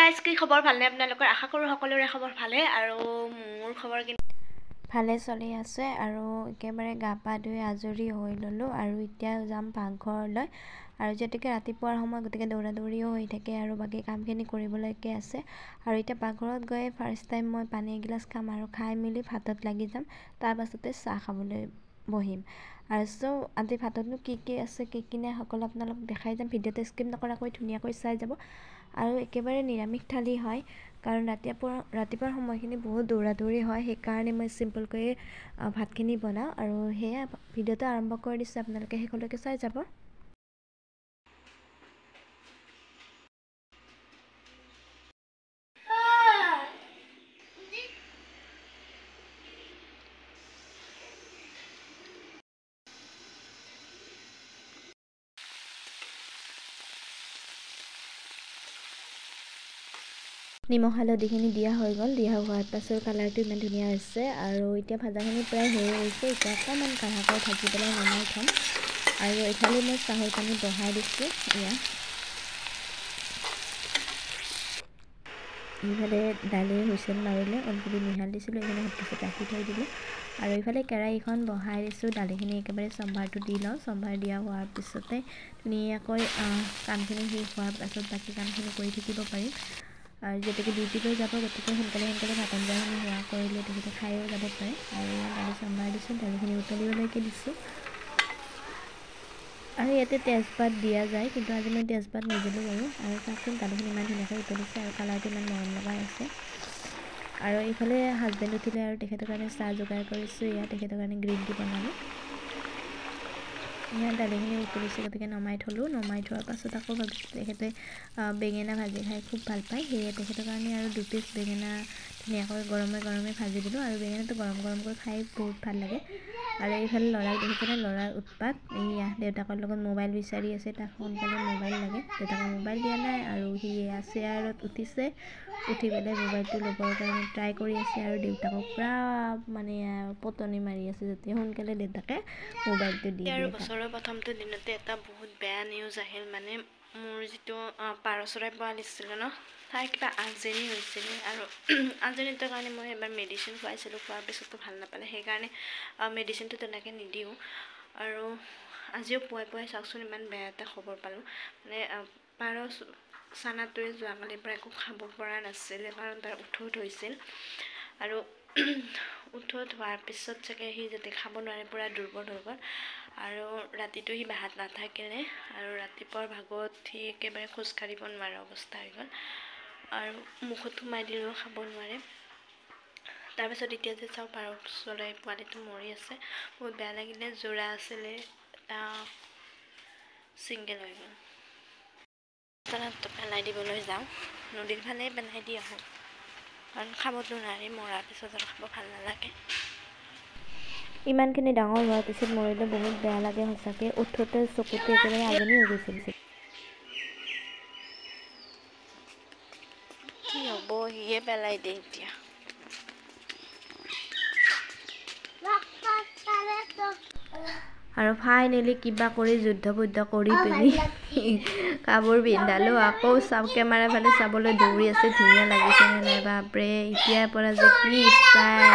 Guys কি খবৰ ভালনে আপোনালোকৰ আশা কৰোঁ সকলোৰে খবৰ ভালে আৰু মোৰ খবৰ কিন্তু ভালে চলি আছে আৰু একেবাৰে গা পা ধুই আজৰি হৈ ল'লোঁ আৰু এতিয়া যাম পাকঘৰলৈ আৰু যেতিয়াকৈ ৰাতিপুৱাৰ সময় গতিকে দৌৰা দৌৰিও হৈ থাকে আৰু বাকী কামখিনি কৰিবলৈকে আছে আৰু এতিয়া পাকঘৰত গৈ ফাৰ্ষ্ট টাইম মই পানী এগিলাচ খাম আৰু খাই মেলি ভাতত লাগি যাম তাৰ পাছতে চাহ খাবলৈ বহিম আৰু আজি ভাততনো কি আছে কি নাই সকলো আপোনালোকক দেখাই যাম ভিডিঅ'টো স্কিপ নকৰাকৈ ধুনীয়াকৈ চাই যাব আৰু একেবাৰে নিৰামিষ থালি হয় কাৰণ ৰাতিপুৱাৰ সময়খিনি বহুত দৌৰা দৌৰি হয় সেইকাৰণে মই চিম্পলকৈ ভাতখিনি বনাওঁ আৰু সেয়া ভিডিঅ'টো আৰম্ভ কৰি দিছোঁ আপোনালোকে শেষলৈকে চাই যাব নিমখ হালধিখিনি দিয়া হৈ গ'ল দিয়া হোৱাৰ পাছত কালাৰটো ইমান ধুনীয়া হৈছে আৰু এতিয়া ভাজাখিনি প্ৰায় হৈ গৈছে এতিয়া অকণমান কাঢ়াকৈ ভাজি পেলাই নমাই থ'ম আৰু এইফালে মই চাহৰ পানী বহাই দিছোঁ এইফালে দালি হুইচেল মাৰিলে অলপি মিহাল দিছিলোঁ এইফালে তাৰপিছত ৰাখি থৈ দিলোঁ আৰু এইফালে কেৰাহীখন বহাই দিছোঁ দালিখিনি একেবাৰে চম্ভাৰটো দি লওঁ চম্ভাৰ দিয়া হোৱাৰ পিছতে ধুনীয়াকৈ কামখিনি শেষ হোৱাৰ পাছত বাকী কামখিনি কৰি থাকিব পাৰিম আৰু যেতিয়াকৈ ডিউটিলৈ যাব গতিকে সোনকালে ভাত আঞ্জাখিনি হোৱা কৰিলে তেখেতে খায়ো যাব পাৰে আৰু দালি চম্ভাৰ দিছোঁ দালিখিনি উতলিবলৈকে দিছোঁ আৰু ইয়াতে তেজপাত দিয়া যায় কিন্তু আজি মই তেজপাত নিদিলোঁ বাৰু আৰু চাওকচোন দালিখিনি ইমান ধুনীয়াকৈ উতলিছে আৰু কালাৰটো ইমান মৰম লগা আছে আৰু এইফালে হাজবেণ্ড উঠিলে আৰু তেখেতৰ কাৰণে চাহ যোগাৰ কৰিছোঁ তেখেতৰ কাৰণে গ্ৰীণ টি বনালোঁ দালিখিনি উতলিছে গতিকে নমাই থ'লোঁ নমাই থোৱাৰ পাছত আকৌ ভাবিছোঁ তেখেতে বেঙেনা ভাজি খাই খুব ভাল পায় সেয়ে তেখেতৰ কাৰণে আৰু 2 পিচ বেঙেনা ধুনীয়াকৈ গৰমে ভাজি দিলোঁ আৰু বেঙেনাটো গৰমকৈ খাই বহুত ভাল লাগে আৰু এইফালে ল'ৰাক দেখিছেনে ল'ৰাৰ উৎপাত দেউতাকৰ লগত মোবাইল বিচাৰি আছে তাক সোনকালে মোবাইল লাগে দেউতাকে মোবাইল দিয়া নাই আৰু সি চেয়াৰত উঠিছে উঠি পেলাই মোবাইলটো ল'বৰ কাৰণে ট্ৰাই কৰি আছে আৰু দেউতাকক পুৰা মানে পটনি মাৰি আছে যাতে সোনকালে দেউতাকে মোবাইলটো দি দিয়ে আৰু বছৰৰ প্ৰথমটো দিনতে এটা বহুত বেয়া নিউজ আহিল মানে মোৰ যিটো পাৰ চৰাই পোৱালি আছিল ন তাৰ কিবা আলজেৰি হৈছিল আৰু আলজেৰিটোৰ কাৰণে মই এবাৰ মেডিচিন খুৱাইছিলোঁ খোৱাৰ পিছতো ভাল নাপালে সেইকাৰণে মেডিচিনটো তেনেকৈ নিদিওঁ আৰু আজিও পুৱাই চাওকচোন ইমান বেয়া এটা খবৰ পালোঁ মানে পাৰ চানাটোৱে যোৱাকালিৰ পৰা একো খাব পৰা নাছিলে কাৰণ তাৰ উঠোত হৈছিল আৰু উঠোত হোৱাৰ পিছত চাগে সি যাতে খাব নোৱাৰে পূৰা দুৰ্বল হৈ গ'ল আৰু ৰাতিটো সি বাহাত নাথাকিলে আৰু ৰাতিপুৱাৰ ভাগত সি একেবাৰে খোজকাঢ়িব নোৱাৰা অৱস্থা হৈ গ'ল আৰু মুখত সোমাই দিলেও খাব নোৱাৰে তাৰপিছত এতিয়া যে চাওঁ পাৰ চৰাই পোৱালিটো মৰি আছে বহুত বেয়া লাগিলে যোৰা আছিলে ছিংগল হৈ গ'ল তাত পেলাই দিবলৈ যাওঁ নদীৰ ফালে পেলাই দি আহোঁ কাৰণ খাবতো নোৱাৰি মৰাৰ পিছত আৰু খাব ভাল নালাগে ইমানখিনি ডাঙৰ হোৱাৰ পিছত মৰিলে বহুত বেয়া লাগে সঁচাকৈ উঠোতে চকুটো একেবাৰে আগনি হৈ গৈছিল কি হ'ব সিয়ে পেলাই দিয়ে এতিয়া আৰু ফাইনেলি কিবা কৰি যুদ্ধ কৰি পিনি কাপোৰ পিন্ধালোঁ আকৌ কেমেৰা ফালে চাবলৈ দৌৰি আছে ধুনীয়া লাগিছেনে নাই বাপৰে এতিয়াৰ পৰা যে কি ষ্টাইল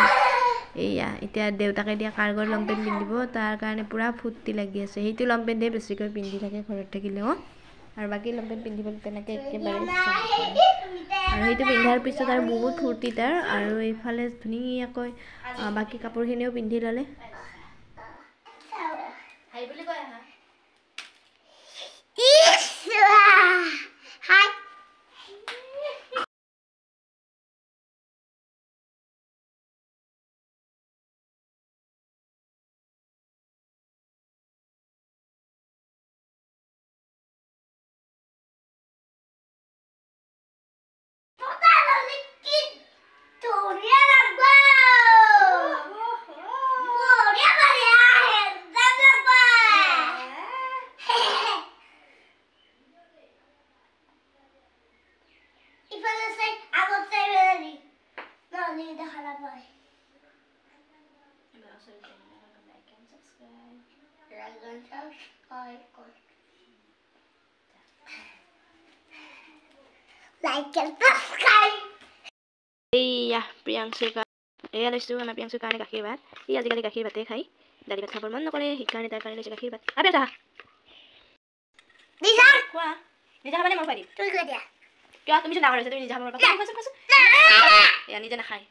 এতিয়া দেউতাকে দিয়া কাৰ্গৰ লংপেণ্ট পিন্ধিব তাৰ কাৰণে পূৰা ফূৰ্তি লাগি আছে সেইটো লংপেণ্টেই বেছিকৈ পিন্ধি থাকে ঘৰত থাকিলেও আৰু বাকী লংপেণ্ট পিন্ধিবলৈ তেনেকৈ একেবাৰে আৰু সেইটো পিন্ধাৰ পিছত আৰু বহুত ফূৰ্তি তাৰ আৰু এইফালে ধুনীয়াকৈ বাকী কাপোৰখিনিও পিন্ধি ল'লে like and subscribe. এইয়া প্ৰিয়াংশুৰ এয়া লৈছোঁ আমাৰ প্ৰিয়াংশুৰ কাৰণে গাখীৰ ভাত সি আজিকালি গাখীৰ ভাতে খায় দালি ভাত খাবৰ মন নকৰে সেইকাৰণে তাৰ কাৰণে লৈছোঁ গাখীৰ ভাত আবে যা নিজা খোৱা নিজে খাবানে মই পাৰিম তুই কৈ দিয়া কিয় তুমি ডাঙৰ হৈছে তুমি নিজে খাব পাৰিবা খাচোন এয়া নিজে নাখায়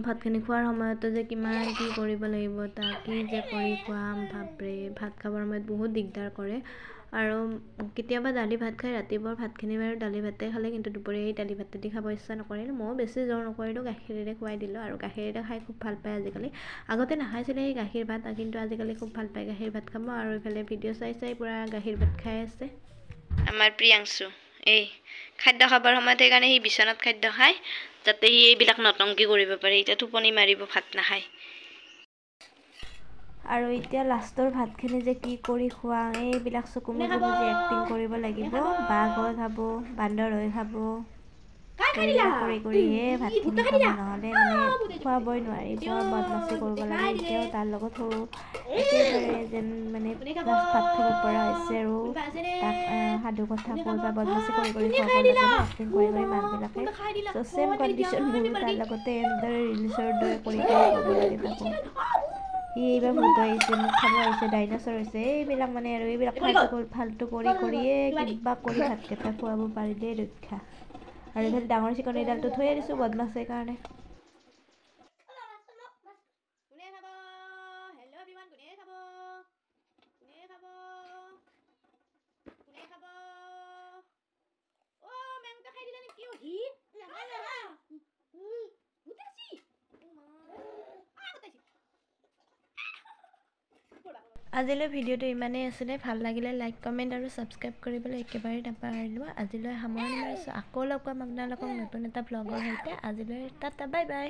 ভাতখিনি খোৱাৰ সময়তো যে কিমান কি কৰিব লাগিব তাক কি যে কৰি খুৱাম বাপৰে ভাত খাবৰ সময়ত বহুত দিগদাৰ কৰে আৰু কেতিয়াবা দালি ভাত খাই ৰাতিপুৱাৰ ভাতখিনি বাৰু দালি ভাতে খালে কিন্তু দুপৰীয়া এই দালি ভাতেদি খাব ইচ্ছা নকৰিলোঁ ময়ো বেছি জোৰ নকৰিলোঁ গাখীৰেৰে খুৱাই দিলোঁ আৰু গাখীৰেৰে খাই খুব ভাল পায় আজিকালি আগতে নাখাইছিলে এই গাখীৰ ভাত কিন্তু আজিকালি খুব ভাল পায় গাখীৰ ভাত খাব আৰু এইফালে ভিডিঅ' চাই চাই পূৰা গাখীৰ ভাত খাই আছে আমাৰ প্ৰিয়াংশু এই খাদ্য খাবৰ সময়ত সেইকাৰণে সি বিচনাত খাদ্য খায় যাতে সি এইবিলাক নটংকি কৰিব পাৰে এতিয়া টোপনি মাৰিব ভাত নাখায় আৰু এতিয়া লাষ্টৰ ভাতখিনি যে কি কৰি খুৱাওঁ এইবিলাক চকু মুজি বুজি এক্টিং কৰিব লাগিব বাঘ হৈ খাব বান্দৰ হৈ খাব কৰি কৰিহে ভাতখিনি খাব নহ'লে মানে খুৱাবই নোৱাৰি বৰ বদমাচি কৰিব লাগে এতিয়াও তাৰ লগত সৰু একেবাৰে যেন মানে ভাত খাব পৰা হৈছে আৰু তাক সাধু কথা কৈ বা বদমাচি কৰি খুৱাব লাগে এক্টিং কৰি মাকবিলাকে চ' চেম কণ্ডিশ্যন মোৰো তাৰ লগতে এনেদৰে ৰিলিজৰ দৰে কৰি খুৱাব লাগে তাকো সি এইবাৰ ভূত আহিছে মোক খাব আহিছে ডাইনাছৰ হৈছে এইবিলাক মানে আৰু এইবিলাক ফাল্টু কৰিয়ে কিবা কৰি ভাতকেইটা খুৱাব পাৰিলেই ৰক্ষা আৰু এইফালে ডাঙৰ চিকন এইডালটো থৈয়ে দিছোঁ বদমাছৰ কাৰণে আজিলৈ ভিডিঅ'টো ইমানেই আছিলে ভাল লাগিলে লাইক কমেণ্ট আৰু ছাবস্ক্ৰাইব কৰিবলৈ একেবাৰে নাপাহৰিলোঁ আজিলৈ সামৰণি মাৰিছোঁ আকৌ লগ পাম আপোনালোকক নতুন এটা ব্লগৰ সৈতে আজিলৈ টাটা বাই বাই